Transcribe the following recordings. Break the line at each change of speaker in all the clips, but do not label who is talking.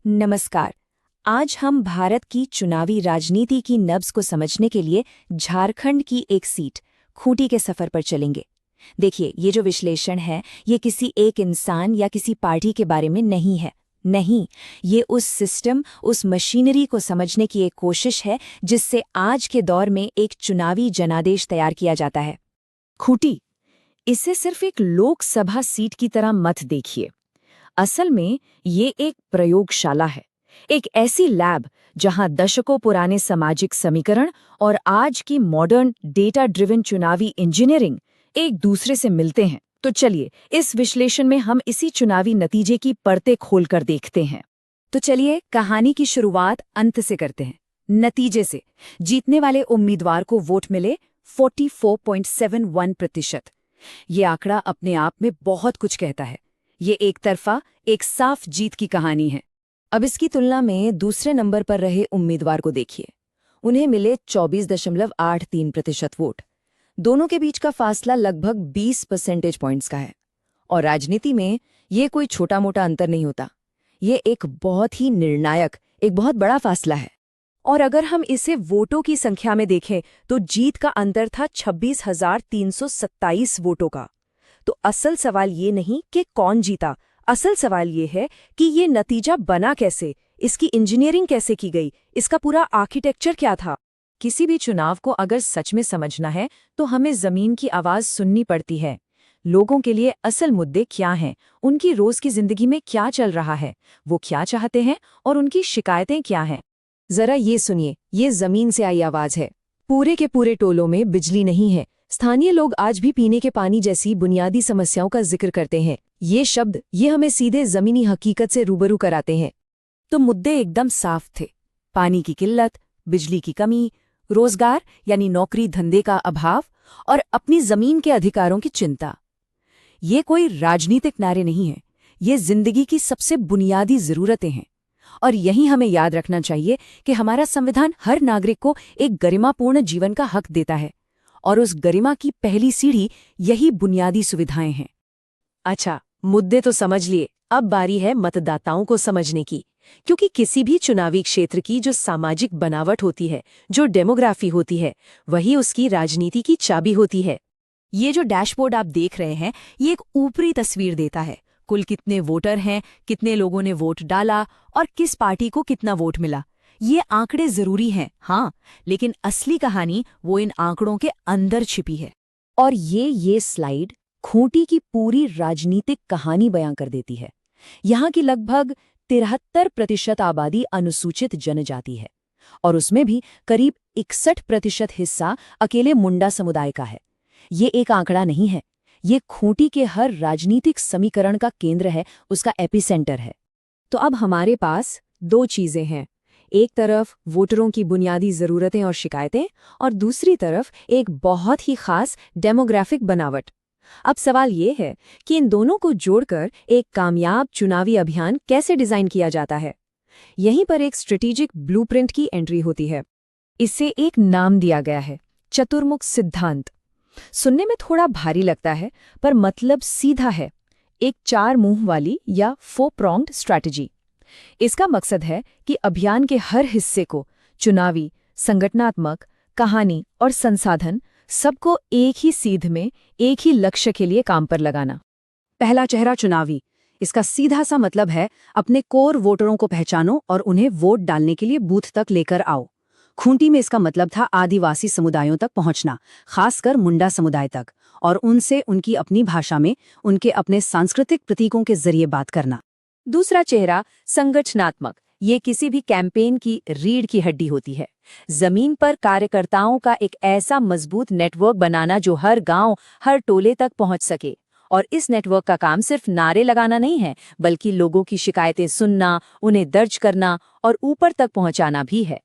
नमस्कार। आज हम भारत की चुनावी राजनीति की नब्ज को समझने के लिए झारखंड की एक सीट खूंटी के सफर पर चलेंगे। देखिए, ये जो विश्लेषण है ये किसी एक इंसान या किसी पार्टी के बारे में नहीं है। नहीं, ये उस सिस्टम, उस मशीनरी को समझने की एक कोशिश है जिससे आज के दौर में एक चुनावी जनादेश तैयार किया जाता है। खूंटी, इसे सिर्फ एक लोकसभा सीट की तरह मत देखिए। असल में ये एक प्रयोगशाला है, एक ऐसी लैब जहां दशकों पुराने सामाजिक समीकरण और आज की मॉडर्न डेटा ड्रिवन चुनावी इंजीनियरिंग एक दूसरे से मिलते हैं। तो चलिए, इस विश्लेषण में हम इसी चुनावी नतीजे की परतें खोलकर देखते हैं। तो चलिए, कहानी की शुरुआत अंत से करते हैं, नतीजे से। जीतने वाले उम्मीदवार को वोट मिले 44.71%। ये आंकड़ा अपने आप में बहुत कुछ कहता है। ये एक तरफा, एक साफ जीत की कहानी है। अब इसकी तुलना में दूसरे नंबर पर रहे उम्मीदवार को देखिए। उन्हें मिले 24.83% वोट। दोनों के बीच का फासला लगभग 20 परसेंटेज पॉइंट्स का है। और राजनीति में ये कोई छोटा मोटा अंतर नहीं होता। ये एक बहुत ही निर्णायक, एक बहुत बड़ा फासला है। और अगर हम इसे वोटों की संख्या में देखें तो जीत का अंतर था 26,327 वोटों का। तो असल सवाल ये नहीं कि कौन जीता, असल सवाल ये है कि ये नतीजा बना कैसे, इसकी इंजीनियरिंग कैसे की गई, इसका पूरा आर्किटेक्चर क्या था। किसी भी चुनाव को अगर सच में समझना है तो हमें जमीन की आवाज सुननी पड़ती है। लोगों के लिए असल मुद्दे क्या हैं, उनकी रोज की जिंदगी में क्या चल रहा है, वो क्या चाहते हैं और उनकी शिकायतें क्या हैं। जरा ये सुनिए, ये जमीन से आई आवाज है। पूरे के पूरे टोलों में बिजली नहीं है। स्थानीय लोग आज भी पीने के पानी जैसी बुनियादी समस्याओं का जिक्र करते हैं। ये शब्द ये हमें सीधे जमीनी हकीकत से रूबरू कराते हैं। तो मुद्दे एकदम साफ थे। पानी की किल्लत, बिजली की कमी, रोजगार यानी नौकरी धंधे का अभाव और अपनी जमीन के अधिकारों की चिंता। ये कोई राजनीतिक नारे नहीं हैं, ये जिंदगी की सबसे बुनियादी जरूरतें हैं। और यही हमें याद रखना चाहिए कि हमारा संविधान हर नागरिक को एक गरिमापूर्ण जीवन का हक देता है। और उस गरिमा की पहली सीढ़ी यही बुनियादी सुविधाएं हैं। अच्छा, मुद्दे तो समझ लिए, अब बारी है मतदाताओं को समझने की। क्योंकि किसी भी चुनावी क्षेत्र की जो सामाजिक बनावट होती है, जो डेमोग्राफी होती है, वही उसकी राजनीति की चाबी होती है। ये जो डैशबोर्ड आप देख रहे हैं, ये एक ऊपरी तस्वीर देता है। कुल कितने वोटर हैं, कितने लोगों ने वोट डाला और किस पार्टी को कितना वोट मिला। ये आंकड़े जरूरी हैं, हाँ, लेकिन असली कहानी वो इन आंकड़ों के अंदर छिपी है। और ये स्लाइड खूंटी की पूरी राजनीतिक कहानी बयां कर देती है। यहाँ की लगभग 73% आबादी अनुसूचित जनजाति है और उसमें भी करीब 61% हिस्सा अकेले मुंडा समुदाय का है। ये एक आंकड़ा नहीं है, ये खूंटी के हर राजनीतिक समीकरण का केंद्र है, उसका एपिसेंटर है। तो अब हमारे पास दो चीजें हैं, एक तरफ वोटरों की बुनियादी ज़रूरतें और शिकायतें और दूसरी तरफ एक बहुत ही खास डेमोग्राफिक बनावट। अब सवाल ये है कि इन दोनों को जोड़कर एक कामयाब चुनावी अभियान कैसे डिज़ाइन किया जाता है। यहीं पर एक स्ट्रेटेजिक ब्लूप्रिंट की एंट्री होती है। इसे एक नाम दिया गया है, चतुर्मुख सिद्धांत। सुनने में थोड़ा भारी लगता है पर मतलब सीधा है, एक 4 मुंह वाली या 4 pronged स्ट्रैटेजी। इसका मकसद है कि अभियान के हर हिस्से को चुनावी, संगठनात्मक, कहानी और संसाधन सबको एक ही सीध में, एक ही लक्ष्य के लिए काम पर लगाना। पहला चेहरा चुनावी। इसका सीधा सा मतलब है अपने कोर वोटरों को पहचानो और उन्हें वोट डालने के लिए बूथ तक लेकर आओ। खूंटी में इसका मतलब था आदिवासी समुदायों तक पहुंचना, खासकर मुंडा समुदाय तक, और उनसे उनकी अपनी भाषा में, उनके अपने सांस्कृतिक प्रतीकों के जरिए बात करना। दूसरा चेहरा संगठनात्मक। ये किसी भी कैंपेन की रीढ़ की हड्डी होती है। जमीन पर कार्यकर्ताओं का एक ऐसा मजबूत नेटवर्क बनाना जो हर गांव, हर टोले तक पहुंच सके। और इस नेटवर्क का काम सिर्फ नारे लगाना नहीं है, बल्कि लोगों की शिकायतें सुनना, उन्हें दर्ज करना और ऊपर तक पहुंचाना भी है।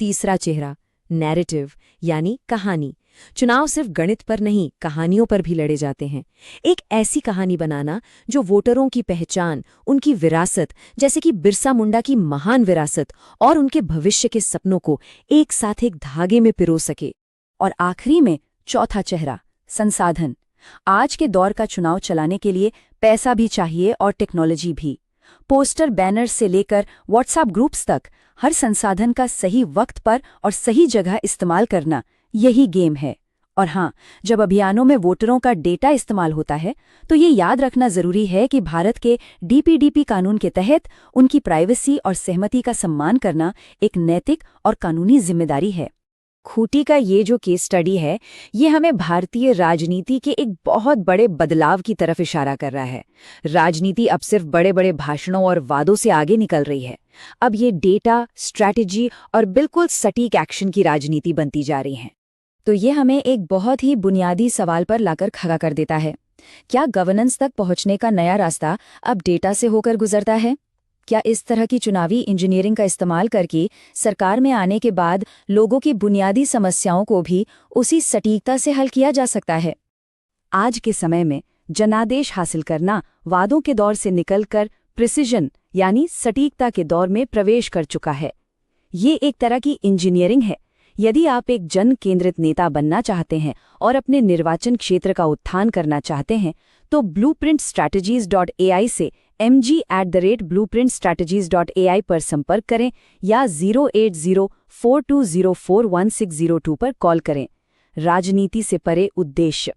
तीसरा चेहरा नैरेटिव यानी कहानी। चुनाव सिर्फ गणित पर नहीं, कहानियों पर भी लड़े जाते हैं। एक ऐसी कहानी बनाना जो वोटरों की पहचान, उनकी विरासत, जैसे कि बिरसा मुंडा की महान विरासत और उनके भविष्य के सपनों को एक साथ एक धागे में पिरो सके। और आखिरी में चौथा चेहरा संसाधन। आज के दौर का चुनाव चलाने के लिए पैसा भी चाहिए और टेक्नोलॉजी भी।
पोस्टर बैनर से लेकर व्हाट्सएप ग्रुप्स तक हर संसाधन का सही वक्त पर और सही जगह इस्तेमाल करना, यही गेम है। और हाँ, जब अभियानों में वोटरों का डेटा इस्तेमाल होता है तो ये याद रखना जरूरी है कि भारत के डीपीडीपी कानून के तहत उनकी प्राइवेसी और सहमति का सम्मान करना एक नैतिक और कानूनी जिम्मेदारी है।
खूंटी का ये जो केस स्टडी है, ये हमें भारतीय राजनीति के एक बहुत बड़े बदलाव की तरफ इशारा कर रहा है। राजनीति अब सिर्फ बड़े बड़े भाषणों और वादों से आगे निकल रही है। अब ये डेटा, स्ट्रैटेजी और बिल्कुल सटीक एक्शन की राजनीति बनती जा रही है।
तो ये हमें एक बहुत ही बुनियादी सवाल पर लाकर खड़ा कर देता है। क्या गवर्नेंस तक पहुंचने का नया रास्ता अब डेटा से होकर गुजरता है? क्या इस तरह की चुनावी इंजीनियरिंग का इस्तेमाल करके सरकार में आने के बाद लोगों की बुनियादी समस्याओं को भी उसी सटीकता से हल किया जा सकता है?
आज के समय में जनादेश हासिल करना वादों के दौर से निकलकर प्रिसिजन यानी सटीकता के दौर में प्रवेश कर चुका है। ये एक तरह की इंजीनियरिंग है। यदि आप एक जन केंद्रित नेता बनना चाहते हैं और अपने निर्वाचन क्षेत्र का उत्थान करना चाहते हैं तो blueprintstrategies.ai से mg@blueprintstrategies.ai पर संपर्क करें या 08042041602 पर कॉल करें। राजनीति से परे उद्देश्य।